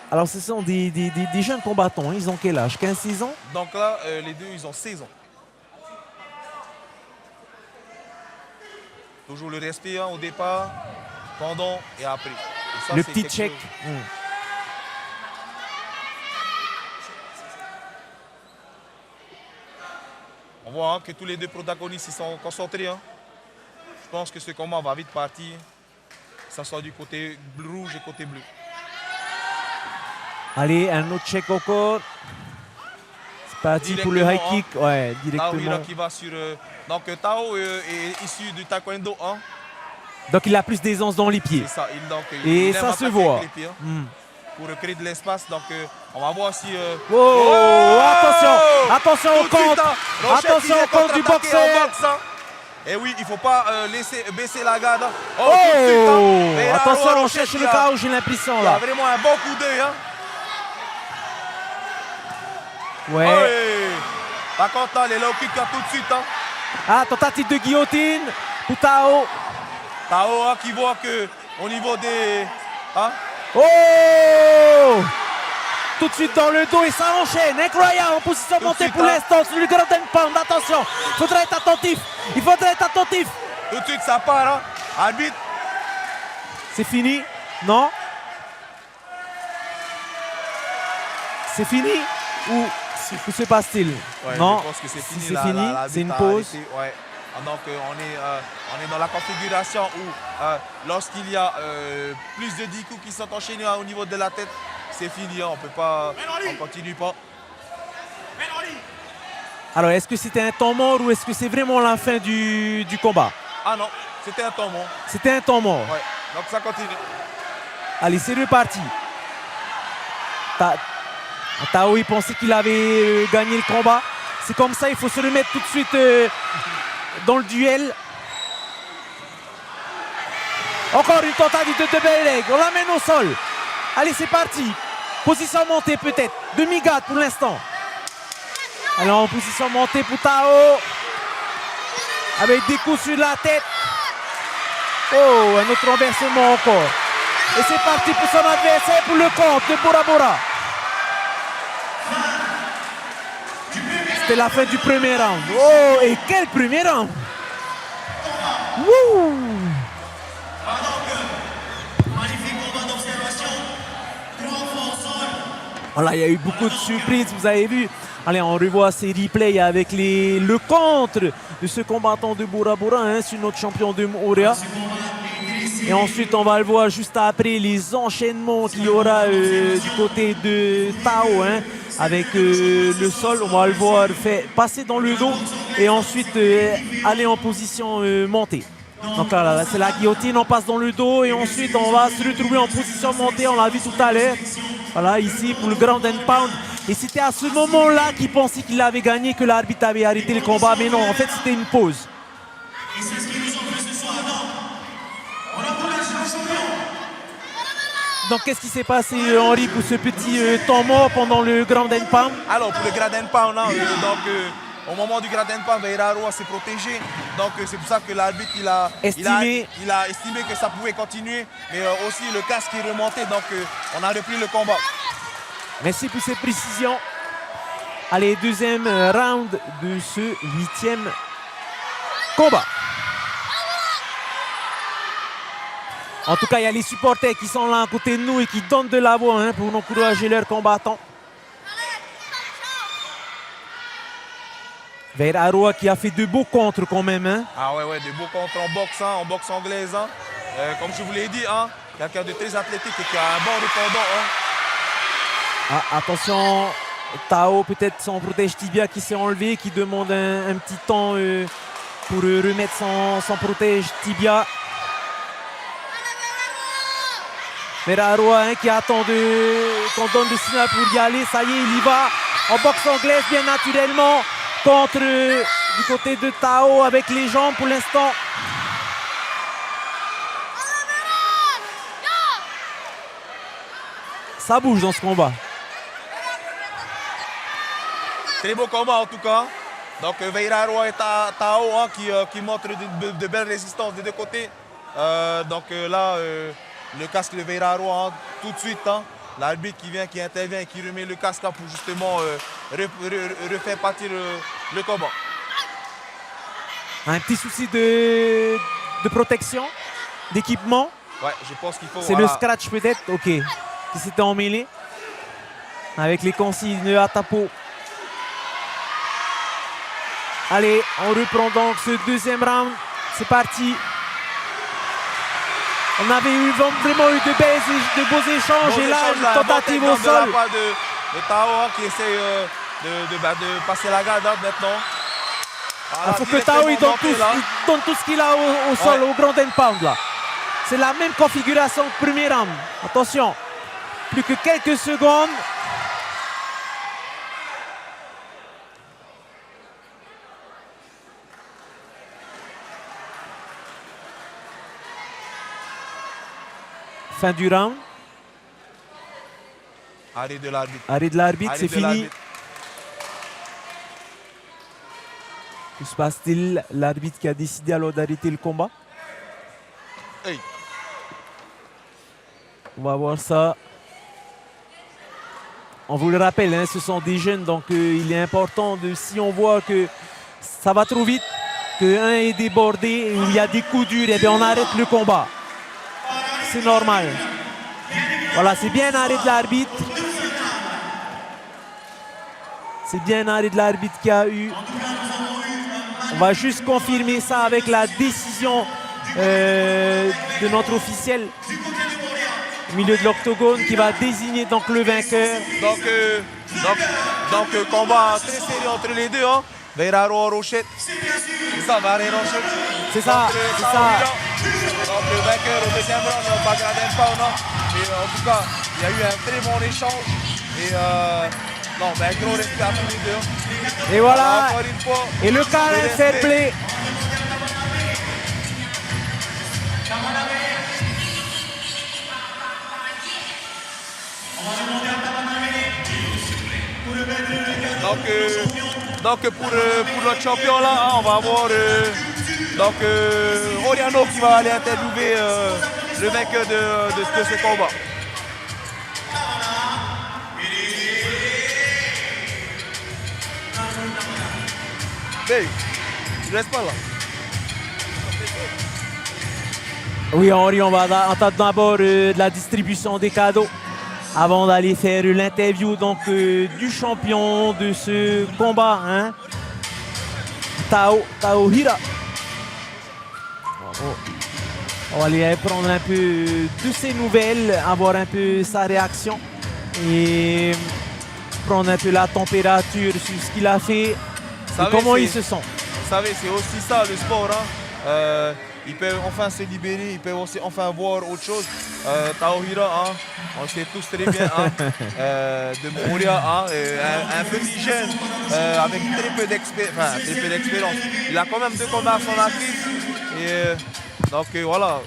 Alors ce sont des jeunes combattants, ils ont quel âge? 15-16 ans? Donc là, les deux, ils ont 16 ans. Toujours le respect au départ, pendant et après. Et ça, le petit check. On voit que tous les deux protagonistes ils sont concentrés. Je pense que ce combat va vite partir. Que ce soit du côté rouge et côté bleu. Allez, un autre check au corps. C'est parti pour le high kick. Ouais, directement. Tao qui va sur. Donc Tao est issu du taekwondo. Donc il a plus d'aisance dans les pieds. Ça, et ça se voit. Pieds, pour créer de l'espace. Donc on va voir si. Attention, attention au contre. Attention au contre du boxeur. Et oui, il ne faut pas laisser baisser la garde. Attention, on cherche le chaos, j'ai l'impression là. Il y a vraiment un bon coup d'œil. Ouais. Par contre, là, les low kicks tout de suite. Ah, tentative de guillotine pour Tao. Tao qui voit que au niveau des. Tout de suite dans le dos et ça enchaîne. Incroyable en position montée pour l'instant sur le grand pound. Attention, il faudrait être attentif. Il faudrait être attentif. Tout de suite, ça part. Arbitre. C'est fini? Non? C'est fini? Ou que se passe-t-il? Non, je pense que c'est fini. C'est fini, c'est une pause. Donc on est dans la configuration où lorsqu'il y a plus de 10 coups qui sont enchaînés au niveau de la tête, c'est fini, on peut pas, on continue pas. Alors est-ce que c'était un temps mort ou est-ce que c'est vraiment la fin du combat? Ah non, c'était un temps mort. C'était un temps mort. Ouais, donc ça continue. Allez, c'est reparti. Tao, il pensait qu'il avait gagné le combat. C'est comme ça, il faut se remettre tout de suite dans le duel. Encore une tentative de double leg. On l'amène au sol. Allez, c'est parti. Position montée peut-être. Demi-garde pour l'instant. Alors en position montée pour Tao. Avec des coups sur la tête. Oh, un autre renversement encore. Et c'est parti pour son adversaire pour le compte de Bora Bora. C'était la fin du premier round. Oh, et quel premier round! Wouh! Voilà, il y a eu beaucoup de surprises, vous avez vu. Allez, on revoit ces replays avec le contre de ce combattant de Bora Bora, sur notre champion de Moorea. Et ensuite, on va le voir juste après les enchaînements qu'il y aura du côté de Tao, avec le sol. On va le voir passer dans le dos et ensuite aller en position montée. Donc là c'est la guillotine, on passe dans le dos et ensuite on va se retrouver en position montée. On l'a vu tout à l'heure. Voilà, ici pour le ground and pound. Et c'était à ce moment-là qu'il pensait qu'il avait gagné, que l'arbitre avait arrêté le combat. Mais non, en fait, c'était une pause. Donc qu'est-ce qui s'est passé, Henri, pour ce petit temps mort pendant le ground and pound? Alors pour le ground and pound, au moment du ground and pound, Vieira Roa s'est protégé. Donc c'est pour ça que l'arbitre il a estimé que ça pouvait continuer. Mais aussi le casque est remonté, donc on a repris le combat. Merci pour ces précisions. Allez, deuxième round de ce 8e combat. En tout cas, il y a les supporters qui sont là à côté de nous et qui donnent de la voix pour encourager leurs combattants. Vieira Roa qui a fait de beaux contres quand même. Ah ouais, de beaux contres en boxe anglaise. Comme je vous l'ai dit, quelqu'un de très athlétique et qui a un bon répondant. Attention, Tao, peut-être son protège tibia qui s'est enlevé, qui demande un petit temps pour remettre son protège tibia. Vieira Roa qui attend qu'on donne le signal pour y aller. Ça y est, il y va en boxe anglaise bien naturellement. Contre du côté de Tao avec les jambes pour l'instant. Ça bouge dans ce combat. Très beau combat en tout cas. Donc Veiraro et Tao hein, qui montrent de belles résistances des deux côtés. Donc là, le casque de Veiraro hein, tout de suite. Hein, l'arbitre qui vient, qui intervient et qui remet le casque là, pour justement refaire partir le combat. Un petit souci de protection, d'équipement. Ouais, je pense qu'il faut... C'est le scratch peut-être, ok, qui s'était emmêlé. Avec les consignes de Atapo. Allez, on reprend donc ce deuxième round. C'est parti. On avait vraiment eu de beaux échanges. Et là, une tentative au sol. De la part de Tao hein, qui essaie de passer la garde maintenant. Il faut que Tao il donne tout ce qu'il a au sol, au ground and pound là. C'est la même configuration que le premier round. Attention, plus que quelques secondes. Fin du round. Arrêt de l'arbitre. Arrêt de l'arbitre, c'est fini. Que se passe-t-il? L'arbitre qui a décidé alors d'arrêter le combat. Hey. On va voir ça. On vous le rappelle, hein, ce sont des jeunes, donc il est important, si on voit que ça va trop vite, qu'un est débordé, où il y a des coups durs, et bien on arrête le combat. C'est normal. Voilà, c'est bien un arrêt de l'arbitre. C'est bien un arrêt de l'arbitre qu'il y a eu. On va juste confirmer ça avec la décision de notre officiel au milieu de l'octogone qui va désigner donc le vainqueur. Donc combat très sérieux entre les deux. Hein. Veiraro Rochette. C'est ça, Veiraro Rochette. C'est ça, c'est ça. Donc le vainqueur au deuxième round, Bagradem Pauna. Et en tout cas, il y a eu un très bon échange. Et non, mais un gros respect à tous les deux. Et voilà. Encore une fois, et le câlin fair play. Donc pour notre champion là, hein, on va avoir Oriano qui va aller interviewer le vainqueur de ce combat. Hey, je reste pas là. Oui, Henri, on va entendre d'abord de la distribution des cadeaux avant d'aller faire l'interview donc du champion de ce combat, hein, Tao Hira. On va aller prendre un peu de ses nouvelles, avoir un peu sa réaction et prendre un peu la température sur ce qu'il a fait et comment il se sent. Vous savez, c'est aussi ça le sport. Hein. Ils peuvent enfin se libérer, ils peuvent aussi enfin voir autre chose. Tao Hira, hein, on le sait tous très bien, hein, de Moria, hein, un petit jeune avec très peu d'expérience. Il a quand même 2 combats à son actif. Et donc voilà.